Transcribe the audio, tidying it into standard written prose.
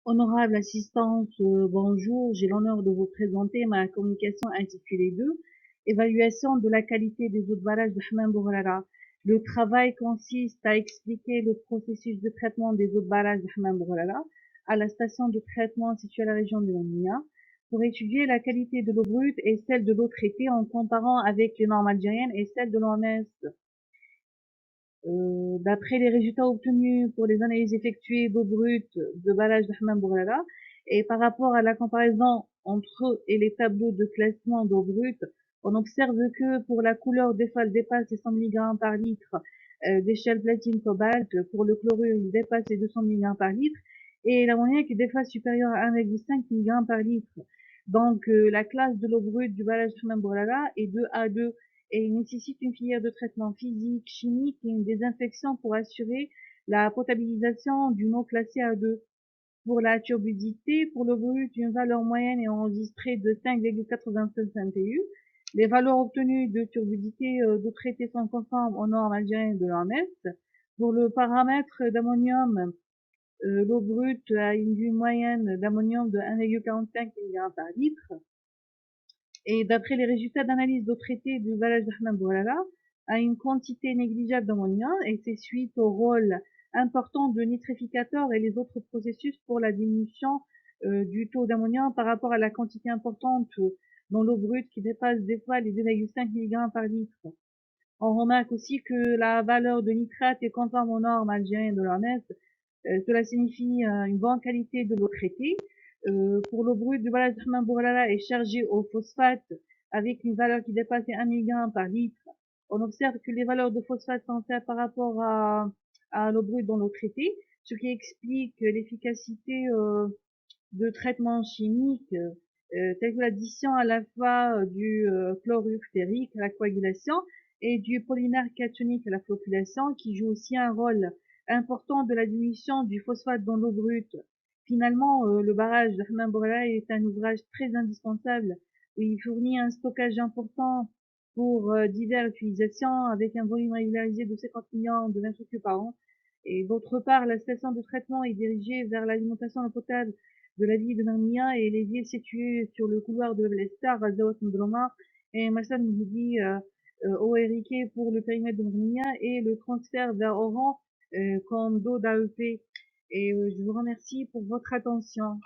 Honorable assistante, bonjour. J'ai l'honneur de vous présenter ma communication intitulée 2, Évaluation de la qualité des eaux de barrage de Hammam Bouhrara. Le travail consiste à expliquer le processus de traitement des eaux de barrage de Hammam Bouhrara à la station de traitement située à la région de Mounia pour étudier la qualité de l'eau brute et celle de l'eau traitée en comparant avec les normes algériennes et celles de l'OMS. D'après les résultats obtenus pour les analyses effectuées d'eau brute de barrage de Hammam Bouhrara et par rapport à la comparaison entre eux et les tableaux de classement d'eau brute, on observe que pour la couleur des fois elle dépasse les 100 mg par litre d'échelle platine cobalt, pour le chlorure il dépasse les 200 mg par litre et l'ammoniac est des fois supérieur à 1,5 mg par litre. Donc la classe de l'eau brute du barrage de Hammam Bouhrara est 2A2 et il nécessite une filière de traitement physique, chimique et une désinfection pour assurer la potabilisation d'une eau classée A2. Pour la turbidité, pour le brut, une valeur moyenne est enregistrée de 5,96 NTU. Les valeurs obtenues de turbidité d'eau traitée sont conformes aux normes algériennes de l'OMS. Pour le paramètre d'ammonium, l'eau brute a une moyenne d'ammonium de 1,45 mg par litre. Et d'après les résultats d'analyse d'eau traitée du barrage de Hammam Bouhrara, a une quantité négligeable d'ammonium et c'est suite au rôle important de nitrificateur et les autres processus pour la diminution du taux d'ammonium par rapport à la quantité importante dans l'eau brute qui dépasse des fois les 2,5 mg par litre. On remarque aussi que la valeur de nitrate est conforme aux normes algériennes de l'OMS. Cela signifie une bonne qualité de l'eau traitée. Pour l'eau brute du barrage de Hammam Bouhrara est chargée au phosphate avec une valeur qui dépasse les 1 mg par litre. On observe que les valeurs de phosphate sont faibles par rapport à l'eau brute dans l'eau traitée, ce qui explique l'efficacité de traitements chimiques tels que l'addition à la fois du chlorure ferrique à la coagulation et du polymère cationique à la flocculation, qui joue aussi un rôle important de la diminution du phosphate dans l'eau brute. Finalement, le barrage de Hammam Bouhrara est un ouvrage très indispensable où il fournit un stockage important pour diverses utilisations avec un volume régularisé de 50 millions de mètres cubes par an. Et d'autre part, la station de traitement est dirigée vers l'alimentation en eau potable de la ville de Narnia et les villes situées sur le couloir de l'Estar, Razaot Ndroma et Massan Mehdi Oerike pour le périmètre de Narnia et le transfert vers Oran comme dos d'AEP. Et je vous remercie pour votre attention.